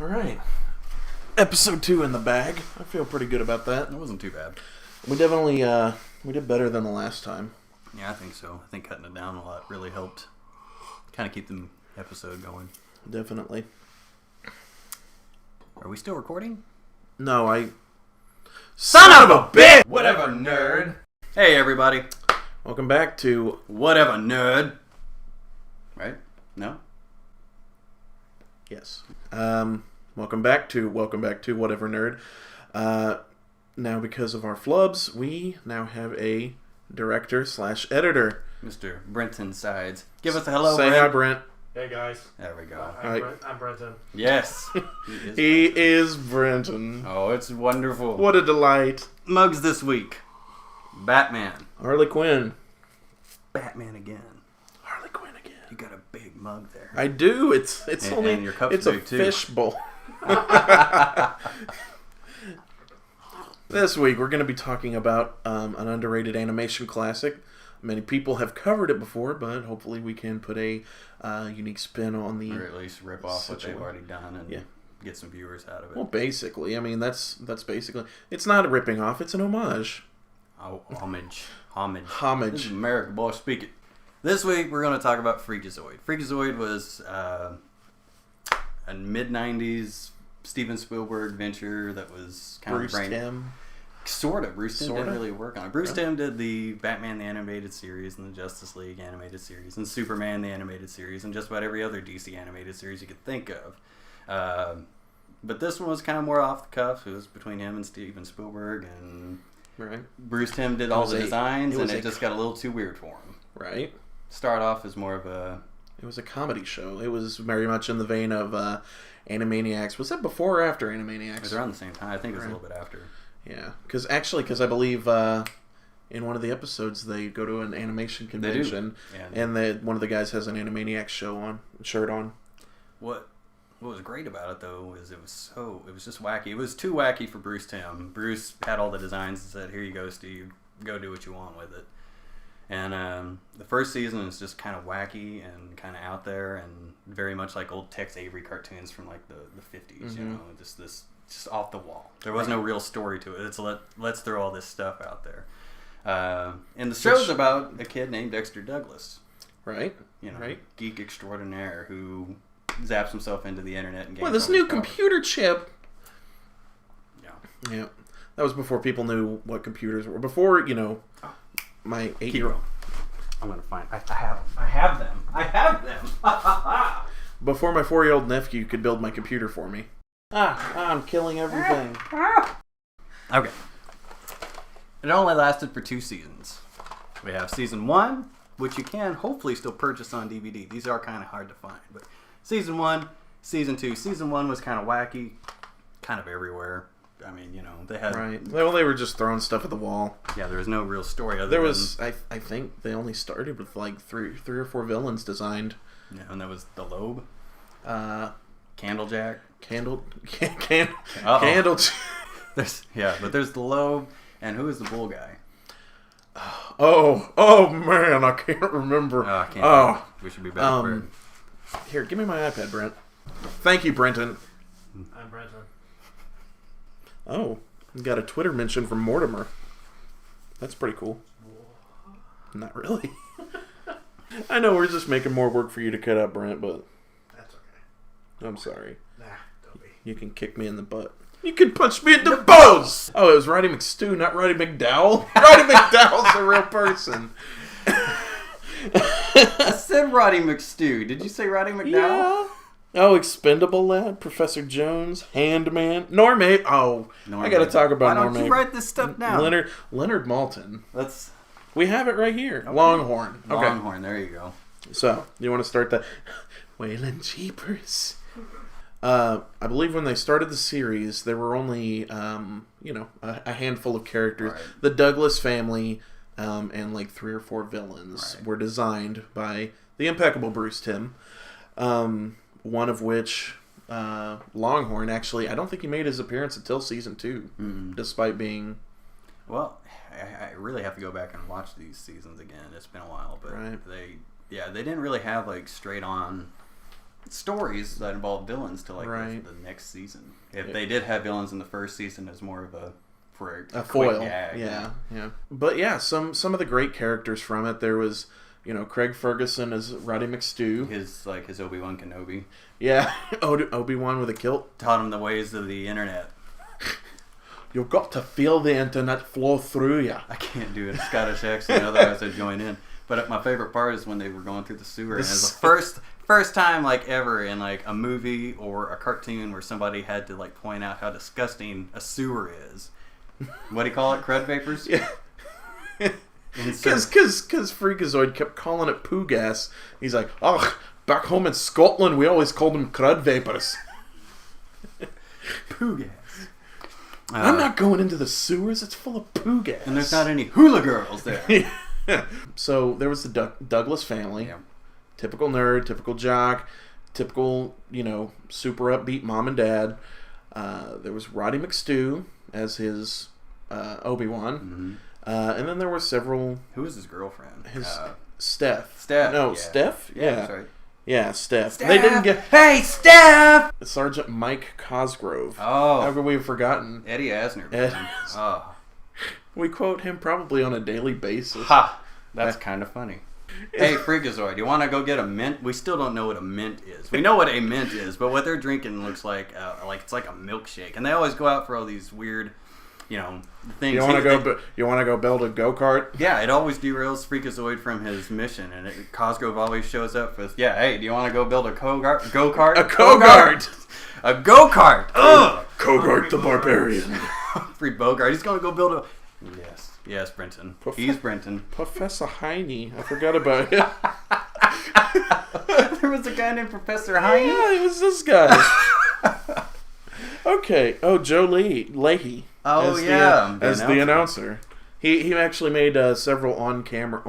All right. Episode 2 in the bag. I feel pretty good about that. It wasn't too bad. We definitely we did better than the last time. Yeah, I think so. I think cutting it down a lot really helped kind of keep the episode going. Definitely. Are we still recording? No, Son of a bitch! Whatever, nerd. Hey, everybody. Welcome back to Whatever, nerd. Right? No? Yes. Welcome back to Whatever Nerd. Now, because of our flubs, we now have a director/editor. Mr. Brenton Sides. Give us a hello, Say Brent. hi, Brent. Hey guys. There we go. I'm Brenton. Yes. He is Brenton. Oh, it's wonderful. What a delight. Mugs this week. Batman. Harley Quinn. Batman again. Harley Quinn again. You got a big mug there. I do. It's only and your cup's it's a big, too. fish bowl. This week we're going to be talking about an underrated animation classic. Many people have covered it before, but hopefully we can put a unique spin on the... Or at least rip off what they've already done and get some viewers out of it. Well, basically. I mean, that's basically... It's not a ripping off, it's an homage. Oh, homage. Homage. This is America, boy, speak it. This week we're going to talk about Freakazoid. Freakazoid was a mid-90s Steven Spielberg venture that was kind Bruce of... Timm. Sort of. Bruce Timm didn't really work on it. Bruce Timm did the Batman the Animated Series and the Justice League Animated Series and Superman the Animated Series and just about every other DC Animated Series you could think of. But this one was kind of more off the cuff. It was between him and Steven Spielberg, and Bruce Timm did all the designs, and it just got a little too weird for him. Right. Start off as more of a... It was a comedy show. It was very much in the vein of Animaniacs. Was that before or after Animaniacs? It was around the same time. I think it was a little bit after. Yeah, because I believe in one of the episodes they go to an animation convention, and one of the guys has an Animaniacs shirt on. What was great about it though is it was just wacky. It was too wacky for Bruce Timm. Bruce had all the designs and said, "Here you go, Steve. Go do what you want with it." And the first season is just kind of wacky and kind of out there and very much like old Tex Avery cartoons from like the 50s, you know, just off the wall. There was no real story to it. It's let's throw all this stuff out there. And the show's about a kid named Dexter Douglas. Right. Geek extraordinaire who zaps himself into the internet and gains this new computer chip. Yeah. That was before people knew what computers were. Before, my 8-year-old... I'm going to find... I have them. Before my 4-year-old nephew could build my computer for me. I'm killing everything. Okay. It only lasted for 2 seasons. We have season 1, which you can hopefully still purchase on DVD. These are kind of hard to find. But season 1, season 2. Season 1 was kind of wacky, kind of everywhere. I mean, they had... Right. Well, they were just throwing stuff at the wall. Yeah, there was no real story other than... There was, I think they only started with like three or four villains designed. Yeah, and that was the Lobe. Candlejack. Candle. But there's the Lobe, and who is the bull guy? Oh man, I can't remember. We should be better. Here, give me my iPad, Brent. Thank you, Brenton. I'm Brenton. Oh, you got a Twitter mention from Mortimer. That's pretty cool. Not really. I know we're just making more work for you to cut up, Brent, but... That's okay. I'm sorry. Nah, don't be. You can kick me in the butt. You can punch me in the balls! Oh, it was Roddy McStew, not Roddy McDowell? Roddy McDowell's a real person. I said Roddy McStew. Did you say Roddy McDowell? Yeah. Oh, Expendable Lad, Professor Jones, Handman, Norm Ape. Oh, I got to talk about Norm Ape. Why don't you write this stuff down? Leonard Maltin. Let's... We have it right here. Okay. Longhorn. Okay. Longhorn, there you go. So, you want to start the Wayland Jeepers? I believe when they started the series, there were only, a handful of characters. Right. The Douglas family and like 3 or 4 villains were designed by the impeccable Bruce Timm. One of which, Longhorn, actually, I don't think he made his appearance until season 2, despite being... Well, I really have to go back and watch these seasons again. It's been a while, but they didn't really have like straight on stories that involve villains to like Right. the next season. If they did have villains in the first season, as more of a a foil. gag. Yeah. But yeah, some of the great characters from it. There was, Craig Ferguson as Roddy McStew. His Obi-Wan Kenobi. Yeah, Obi-Wan with a kilt. Taught him the ways of the internet. You've got to feel the internet flow through you. I can't do a Scottish accent, otherwise I'd join in. But my favorite part is when they were going through the sewer. And it was the first time like ever in like a movie or a cartoon where somebody had to like point out how disgusting a sewer is. What do you call it? Crud vapors? Yeah. Because Freakazoid kept calling it poo gas. He's like, oh, back home in Scotland we always called them crud vapors. Poo gas. I'm not going into the sewers. It's full of poo gas. And there's not any hula girls there. So there was the Douglas family. Yeah. Typical nerd, typical jock, typical, super upbeat mom and dad. There was Roddy McStew as his Obi-Wan. Mm-hmm. And then there were several... Who was his girlfriend? Steph. Steph. No, Yeah. Steph? Yeah, that's right. Yeah, Steph. Steph. They didn't get... Hey, Steph! Sergeant Mike Cosgrove. Oh. How could we have forgotten? Eddie Asner. Ed- Oh. We quote him probably on a daily basis. Ha! That's kind of funny. Hey, Freakazoid, you want to go get a mint? We still don't know what a mint is. We know what a mint is, but what they're drinking looks like it's like a milkshake. And they always go out for all these weird, things. You want to go build a go-kart? Yeah, it always derails Freakazoid from his mission, and Cosgrove always shows up with, yeah, hey, do you want to go build a go-kart? A go-kart! A go-kart! Ugh! Kogart the Barbarian. Humphrey Bogart. He's going to go build a... Yes, Brenton. He's Brenton. Professor Heine. I forgot about it. There was a guy named Professor Heine? Yeah, it was this guy. Okay. Oh, Joe Leahy. Oh, As the announcer. He actually made several on-camera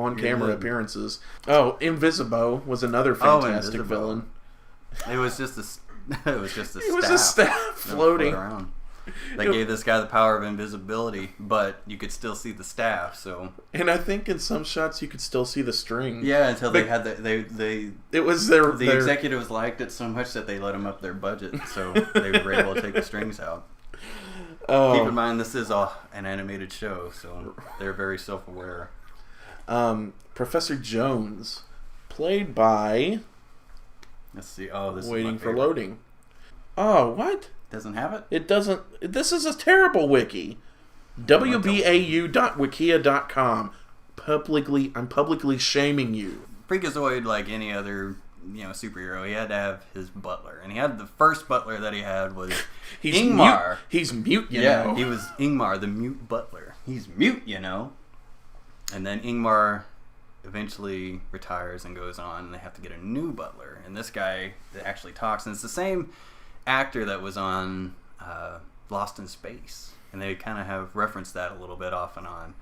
appearances. Oh, Invisibo was another fantastic villain. It was just a staff floating around. They gave this guy the power of invisibility, but you could still see the staff. So, and I think in some shots you could still see the string. Yeah, until they had the executives liked it so much that they let them up their budget, so they were able to take the strings out. Oh. Keep in mind, this is an animated show, so they're very self-aware. Professor Jones, played by... Let's see. Oh, this waiting is for loading. Oh, what? Doesn't have it? It doesn't. This is a terrible wiki. wbau.wikia.com. I'm publicly shaming you. Freakazoid, like any other superhero, he had to have his butler, and he had the first butler that he had was Ingmar. He's mute, you know. He was Ingmar, the mute butler. He's mute, And then Ingmar eventually retires and goes on, and they have to get a new butler. And this guy that actually talks, and it's the same actor that was on Lost in Space, and they kind of have referenced that a little bit off and on.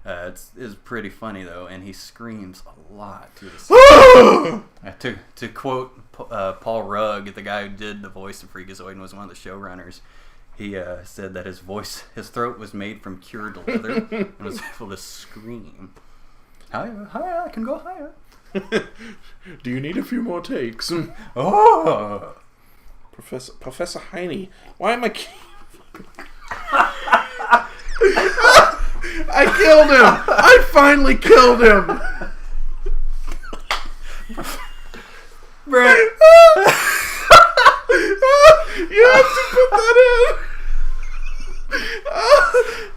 It's pretty funny though, and he screams a lot to the to quote Paul Rugg, the guy who did the voice of Freakazoid and was one of the showrunners. He said that his throat was made from cured leather and was able to scream. Higher, I can go higher. Do you need a few more takes? Oh. Professor Heine. Why am I... I killed him! I finally killed him! Brent! You have to put that in!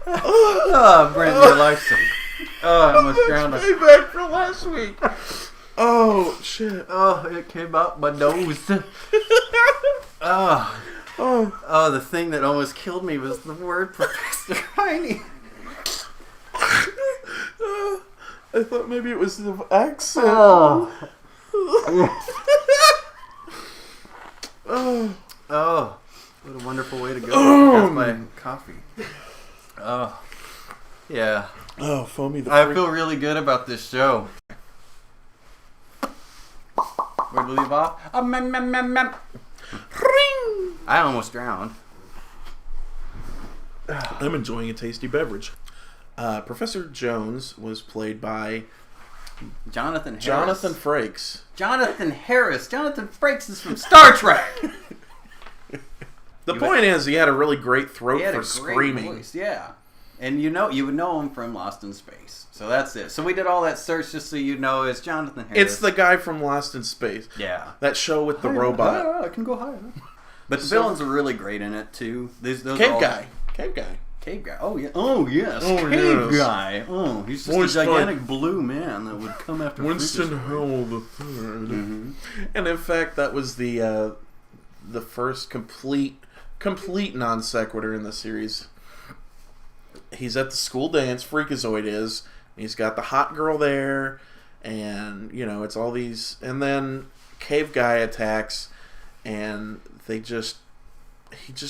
Oh, Brent, your life's... Oh, I almost drowned. Payback for last week. Oh, shit. Oh, it came out my nose. Oh, the thing that almost killed me was the word Professor Heine. I thought maybe it was the accent. Oh, what a wonderful way to go. That's my coffee. Oh, yeah. Oh, foamy the I feel really good about this show. Where'd we leave off? I almost drowned. I'm enjoying a tasty beverage. Professor Jones was played by Jonathan Harris. Jonathan Frakes. Jonathan Harris. Jonathan Frakes is from Star Trek. The point is, he had a really great throat for great screaming. Voice, yeah. And you would know him from Lost in Space. So that's it. So we did all that search just so you know it's Jonathan Harris. It's the guy from Lost in Space. Yeah. That show with the robot. I can go higher. But the villains are really great in it too. Those Cave guy. Cave guy. Oh yeah. Oh yes. Oh, Cave yes. guy. Oh, he's just a gigantic blue man that would come after Winston Howell the Third. And in fact, that was the first complete non sequitur in the series. He's at the school dance. Freakazoid is. He's got the hot girl there, and it's all these. And then Cave Guy attacks, and he just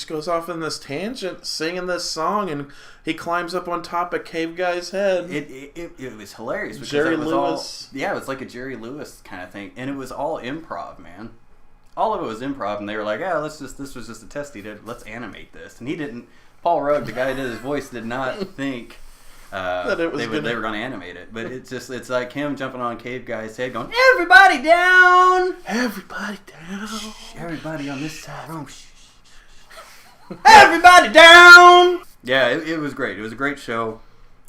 goes off in this tangent, singing this song, and he climbs up on top of Cave Guy's head. It was hilarious. Because Jerry it was Lewis. It was like a Jerry Lewis kind of thing, and it was all improv, man. All of it was improv, and they were like, this was just a test he did. Let's animate this, and he didn't. Paul Rugg, the guy who did his voice, did not think that they were going to animate it. But it's like him jumping on Cave Guy's head going, everybody down! Everybody down! Shh, everybody on this side. Oh, shh. Everybody down! Yeah, it was great. It was a great show.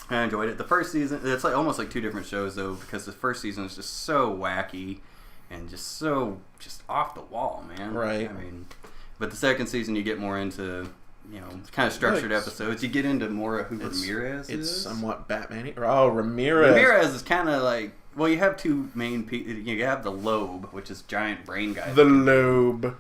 I enjoyed it. The first season, it's like almost like two different shows, though, because the first season is just so wacky and just off the wall, man. Right. I mean, but the second season, you get more into... kind of structured episodes. You get into more of who Ramirez is. It's somewhat Batman-y. Oh, Ramirez. Ramirez is kind of like... Well, you have two main people. You have the Lobe, which is giant brain guy. The Lobe.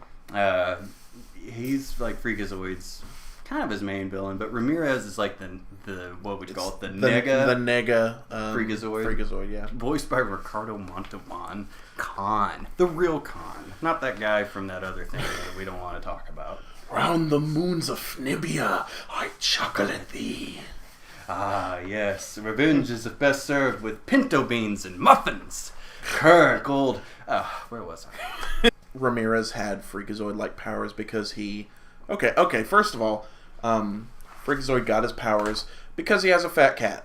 He's like Freakazoid's kind of his main villain, but Ramirez is like the what would you call it? The nega. The nega. Freakazoid. Freakazoid, yeah. Voiced by Ricardo Montalban. Khan. The real Khan. Not that guy from that other thing that we don't want to talk about. Round the moons of Nibia, I chuckle at thee. Ah, yes. Revenge is best served with pinto beans and muffins. Kirk, old... where was I? Ramirez had Freakazoid-like powers because he... Okay, first of all, Freakazoid got his powers because he has a fat cat.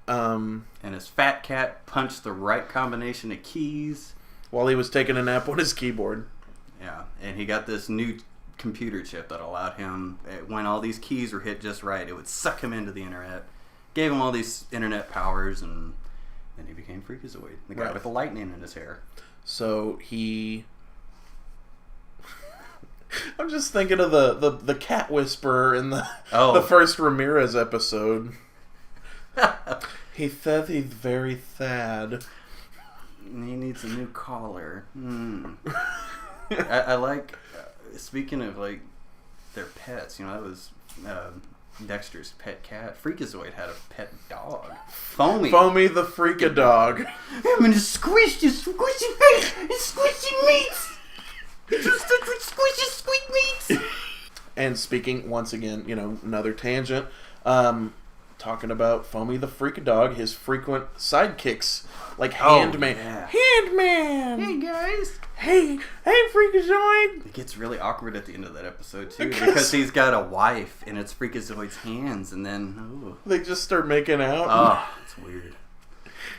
And his fat cat punched the right combination of keys. While he was taking a nap on his keyboard. Yeah, and he got this new... computer chip that allowed him, when all these keys were hit just right, it would suck him into the internet, gave him all these internet powers, and then he became Freakazoid, the guy with the lightning in his hair. So he... I'm just thinking of the cat whisperer in the first Ramirez episode. He said he's very sad. He needs a new collar. I like... Speaking of, like, their pets, that was Dexter's pet cat. Freakazoid had a pet dog. Foamy the Freakadog. I'm gonna squish your squishy face and squishy meats! Just squishy sweet meats! And speaking, once again, another tangent, talking about Foamy the Freakadog, his frequent sidekicks, like Handman. Yeah. Handman! Hey, guys! Hey, Freakazoid! It gets really awkward at the end of that episode, too, because he's got a wife, and it's Freakazoid's hands, and then... They just start making out. Oh, it's weird.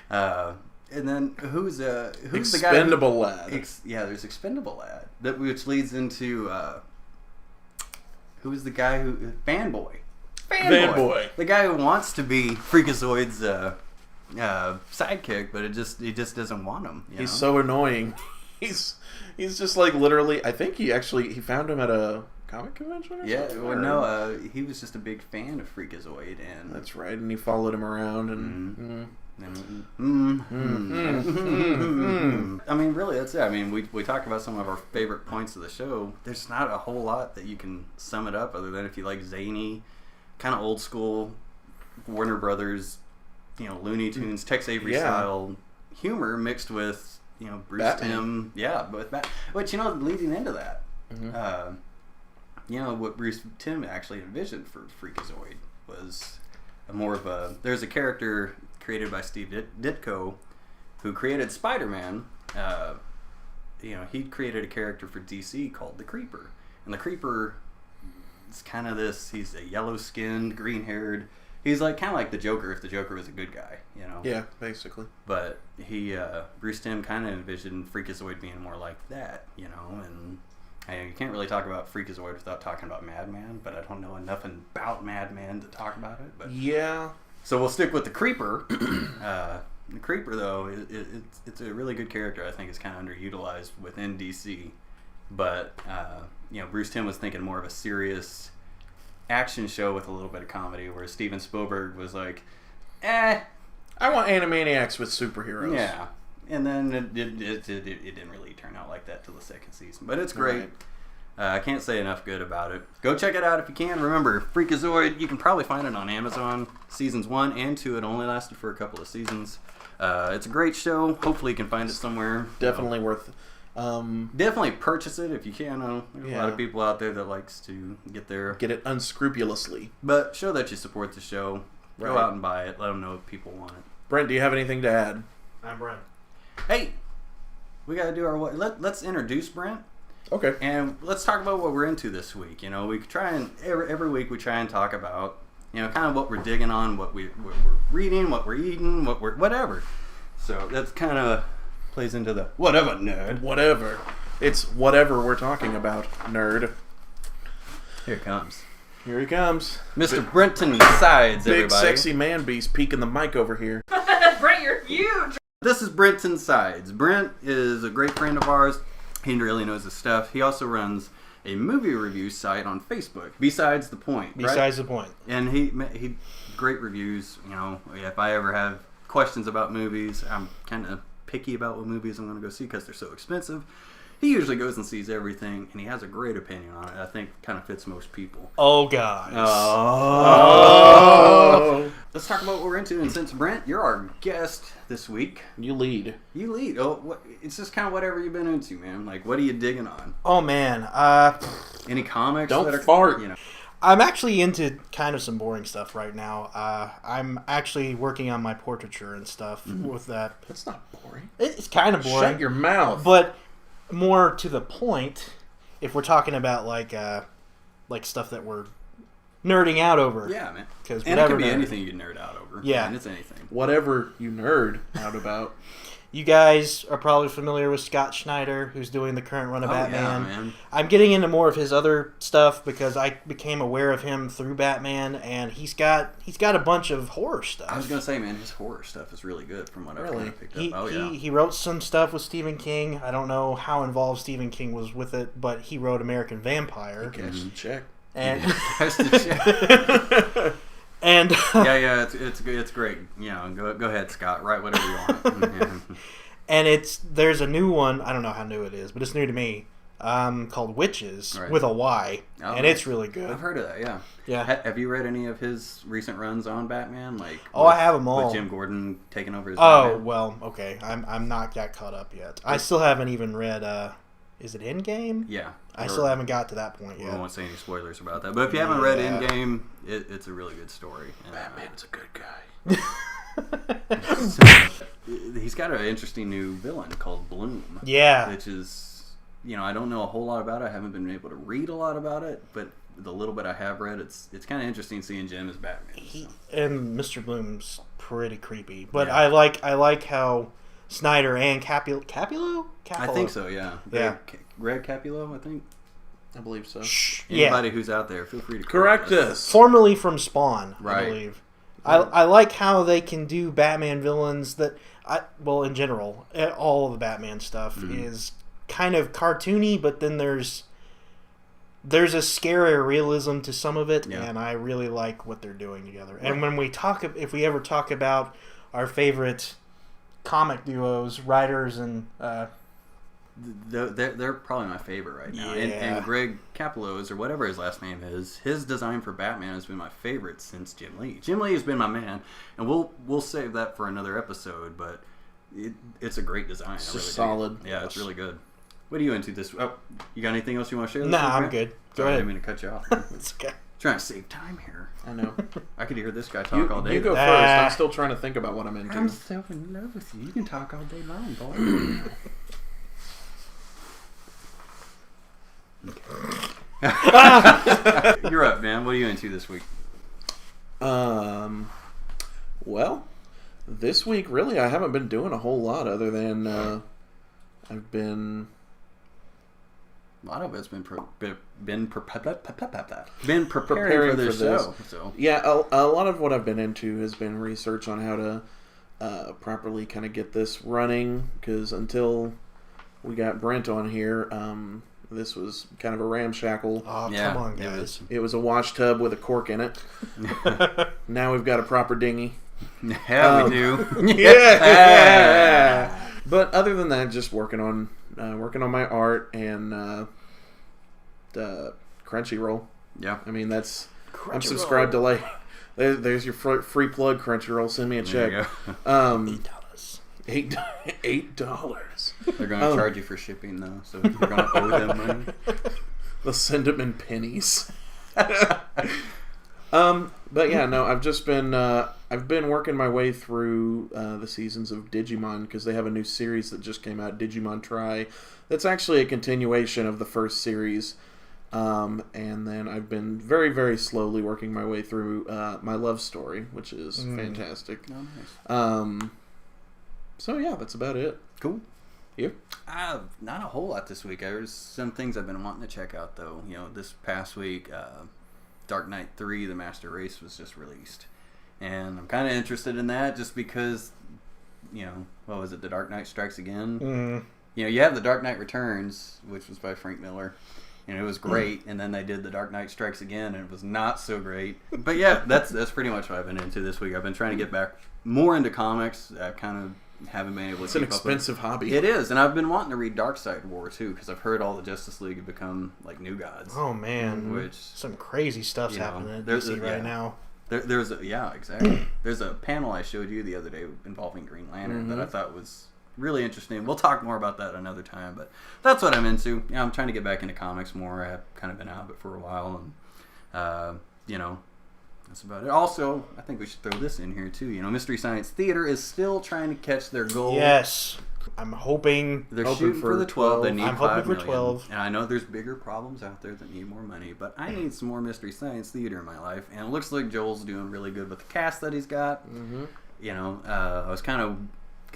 And then, who's the guy... Expendable Lad. There's Expendable Lad, which leads into... who's the guy who... Fanboy. The guy who wants to be Freakazoid's sidekick, but he just doesn't want him. He's so annoying. He's just like literally. I think he found him at a comic convention. He was just a big fan of Freakazoid, and that's right. And he followed him around, and I mean, really, that's it. I mean, we talk about some of our favorite points of the show. There's not a whole lot that you can sum it up, other than if you like zany, kind of old school Warner Brothers, Looney Tunes, Tex Avery style humor mixed with. Bruce Batman. Tim, but leading into that, what Bruce Tim actually envisioned for Freakazoid was there's a character created by Steve Ditko, who created Spider-Man. He created a character for DC called the Creeper, and the Creeper is kind of he's a yellow-skinned, green-haired He's like kind of like the Joker if the Joker was a good guy, you know. Yeah, basically. But Bruce Timm kind of envisioned Freakazoid being more like that, you know. And you can't really talk about Freakazoid without talking about Madman. But I don't know enough about Madman to talk about it. But yeah. So we'll stick with the Creeper. The Creeper, though, it's a really good character. I think it's kind of underutilized within DC. But Bruce Timm was thinking more of a serious action show with a little bit of comedy, where Steven Spielberg was like, I want Animaniacs with superheroes. Yeah. And then it didn't really turn out like that till the second season. But it's great. Right. I can't say enough good about it. Go check it out if you can. Remember, Freakazoid, you can probably find it on Amazon. Seasons 1 and 2, it only lasted for a couple of seasons. It's a great show. Hopefully you can find it somewhere. Definitely worth it. Definitely purchase it if you can. There's a lot of people out there that likes to get it unscrupulously. But show that you support the show. Go out and buy it. Let them know if people want it. Brent, do you have anything to add? I'm Brent. Hey, we got to do our let's introduce Brent. Okay. And let's talk about what we're into this week. You know, we try and every week we try and talk about, you know, kind of what we're digging on, what we're reading, what we're eating, whatever. So that's kind of plays into the whatever, nerd. Whatever. It's whatever we're talking about, nerd. Here it comes. Here he comes. Mr. Brenton Sides, everybody. Big sexy man beast peeking the mic over here. Brent, you're huge! This is Brenton Sides. Brent is a great friend of ours. He really knows his stuff. He also runs a movie review site on Facebook. Besides the Point, right? Besides the Point. And he great reviews. You know, if I ever have questions about movies, I'm kind of picky about what movies I'm going to go see because they're so expensive. He usually goes and sees everything, and he has a great opinion on it. I think kind of fits most people. Oh, guys. Oh. Let's talk about what we're into. And since, Brent, you're our guest this week. You lead. Oh, it's just kind of whatever you've been into, man. Like, what are you digging on? Oh, man. Any comics? Don't fart. You know. I'm actually into kind of some boring stuff right now. I'm actually working on my portraiture and stuff with that. That's not boring. It's kind of boring. Shut your mouth. But more to the point, if we're talking about like stuff that we're nerding out over. Yeah, man. And it can be anything you can nerd out over. Yeah. And it's anything. Whatever you nerd out about. You guys are probably familiar with Scott Snyder, who's doing the current run of Batman. Yeah, man. I'm getting into more of his other stuff because I became aware of him through Batman, and he's got a bunch of horror stuff. I was gonna say, man, his horror stuff is really good from what I've kind of picked up. He wrote some stuff with Stephen King. I don't know how involved Stephen King was with it, but he wrote American Vampire. He cashed the check. And cashed the check. And it's great. You know, go ahead, Scott. Write whatever you want. And there's a new one. I don't know how new it is, but it's new to me. Called Witches with a Y, and it's really good. I've heard of that. Yeah. Yeah. Have you read any of his recent runs on Batman? I have them all. With Jim Gordon taking over his. Batman? Well, okay. I'm not got caught up yet. I still haven't even read. Is it Endgame? Yeah. I still haven't got to that point yet. I won't say any spoilers about that. But if you haven't read Endgame, it's a really good story. And, Batman's a good guy. He's got an interesting new villain called Bloom. Yeah. Which is, I don't know a whole lot about it. I haven't been able to read a lot about it. But the little bit I have read, it's kind of interesting seeing Jim as Batman. And Mr. Bloom's pretty creepy. But yeah. I like how Snyder and Capullo? I think so, yeah. Yeah. Greg Capullo, I think. I believe so. Anybody who's out there, feel free to correct us. Formerly from Spawn, right. I believe. I like how they can do Batman villains that, in general, all of the Batman stuff is kind of cartoony, but then there's a scary realism to some of it, and I really like what they're doing together. Right. And when if we ever talk about our favorite comic duos, writers and they're probably my favorite right now. Yeah. And Greg Capullo's, or whatever his last name is, his design for Batman has been my favorite since Jim Lee. Jim Lee has been my man, and we'll save that for another episode. But it's a great design. It's really solid. Yeah, it's really good. What are you into this? Oh, you got anything else you want to share? Nah, I'm good. Go ahead. I didn't mean to cut you off. It's okay. Trying to save time here. I know. I could hear this guy talk all day. You go first. I'm still trying to think about what I'm into. I'm so in love with you. You can talk all day long, boy. You're up, man. What are you into this week? Well, this week, really, I haven't been doing a whole lot other than I've been... A lot of it's been preparing Preparing for this for this. show. So. Yeah, a lot of what I've been into has been research on how to properly kind of get this running, because until we got Brent on here, this was kind of a ramshackle. Oh, Yeah, come on, guys. It was a wash tub with a cork in it. Now we've got a proper dinghy. Yeah, we do. Yeah. But other than that, just working on my art and Crunchyroll. Yeah. I mean, that's I'm subscribed to like. There's your free plug, Crunchyroll. Send me a check. There you go. $8. They're going to charge you for shipping, though, so you're going to owe them money. They'll send them in pennies. But yeah, no, I've been working my way through the seasons of Digimon, because they have a new series that just came out, Digimon Try. That's actually a continuation of the first series. And then I've been very, very slowly working my way through my love story, which is fantastic. Oh, nice. So yeah, that's about it. Cool. You? Not a whole lot this week. There's some things I've been wanting to check out, though. You know, this past week, Dark Knight 3, The Master Race, was just released. And I'm kind of interested in that just because, you know, what was it, The Dark Knight Strikes Again? Mm. You know, you have The Dark Knight Returns, which was by Frank Miller. And it was great, and then they did The Dark Knight Strikes Again, and it was not so great. But yeah, that's pretty much what I've been into this week. I've been trying to get back more into comics. I kind of haven't been able to It's an keep up with expensive hobby. it is, and I've been wanting to read Darkseid War too, because I've heard all the Justice League have become like new gods. Oh man, Which, some crazy stuff's you know, happening at there's DC a- yeah. right now. There's a exactly. There's a panel I showed you the other day involving Green Lantern that I thought was really interesting. We'll talk more about that another time, but that's what I'm into. Yeah, I'm trying to get back into comics more. I've kind of been out of it for a while, and you know, that's about it. Also, I think we should throw this in here too. You know, Mystery Science Theater is still trying to catch their goal. Yes, I'm hoping. They're Hoping shooting for for the 12. They 12. need I'm 5 hoping for million. 12. And I know there's bigger problems out there that need more money, but I need some more Mystery Science Theater in my life. And it looks like Joel's doing really good with the cast that he's got. Mm-hmm. You know, I was kind of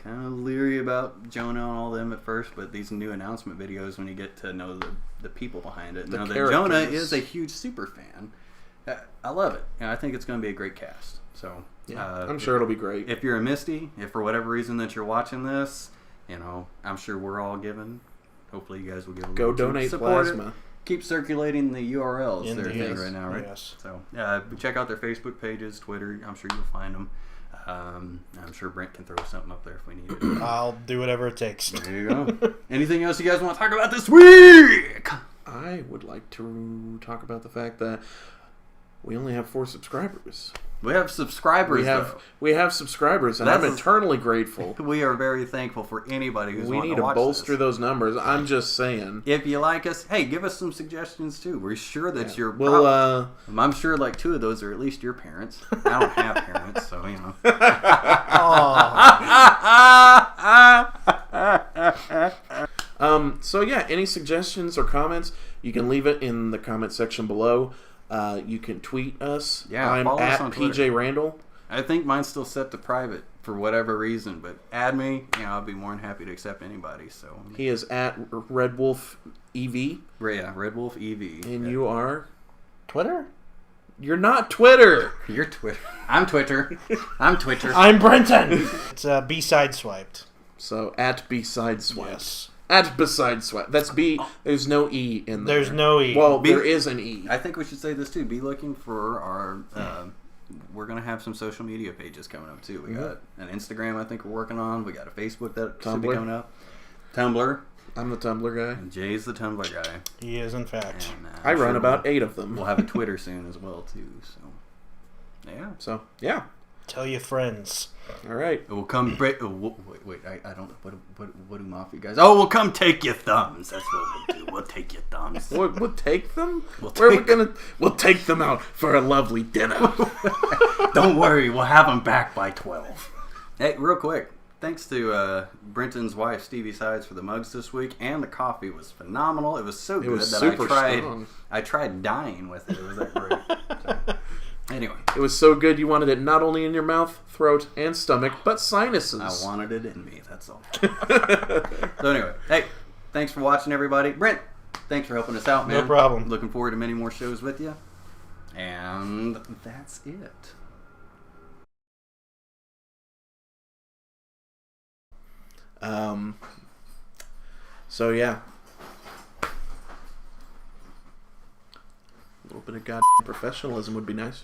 leery about Jonah and all them at first, but these new announcement videos, when you get to know the people behind it, The know that Jonah characters. is a huge super fan. I love it. And I think it's going to be a great cast. So Yeah, I'm sure it'll be great. if you're a Misty, if for whatever reason that you're watching this, you know, I'm sure we're all giving. Hopefully you guys will give a Go little donate support it. plasma. Keep circulating the URLs. In Their the- thing yes, right now, right? yes. So check out their Facebook pages, Twitter. I'm sure you'll find them. I'm sure Brent can throw something up there if we need it. I'll do whatever it takes. There you go. Anything else you guys want to talk about this week? I would like to talk about the fact that we only have 4 subscribers. We have subscribers. We have subscribers, and That's I'm eternally grateful. We are very thankful for anybody who's We wanting need to to watch bolster this. those numbers. I'm just saying. If you like us, hey, give us some suggestions too. We're sure that you're. Well, I'm sure like 2 of those are at least your parents. I don't have parents, so you know. So yeah, any suggestions or comments, you can leave it in the comment section below. You can tweet us. Yeah, I'm follow us at on PJ Twitter. Randall. I think mine's still set to private for whatever reason, but add me. You know, I'll be more than happy to accept anybody. So He is at Red Wolf EV, yeah, Red Wolf EV. and you are. Twitter? You're not Twitter. You're Twitter. I'm Twitter. I'm Twitter. I'm Brenton. It's B-side swiped. So at B-side swipe. Yes. At beside swipe. That's B. There's no E in there. There's no E. Well, B- there is an E. I think we should say this too. Be looking for our. We're gonna have some social media pages coming up too. We got an Instagram. I think we're working on. We got a Facebook that should be Tumblr. coming up. Tumblr. I'm the Tumblr guy. And Jay's the Tumblr guy. He is, in fact. And, I I'm run sure about 8 of them. We'll have a Twitter soon as well too. So yeah. So yeah. Tell your friends. All right. It will come. Wait. I don't. What do mafia guys? Oh, we'll come take your thumbs. That's what we'll do. We'll take your thumbs. We'll take them. We'll We'll take them out for a lovely dinner. Don't worry, we'll have them back by 12. Hey, real quick. Thanks to Brenton's wife, Stevie Sides, for the mugs this week, and the coffee was phenomenal. It was so good was that super I tried. strong. I tried dying with it. It was that great. So, Anyway. It was so good you wanted it not only in your mouth, throat, and stomach, but sinuses. I wanted it in me, that's all. So anyway, hey, thanks for watching, everybody. Brent, thanks for helping us out, man. No problem. Looking forward to many more shows with you. And that's it. So yeah. A little bit of goddamn professionalism would be nice.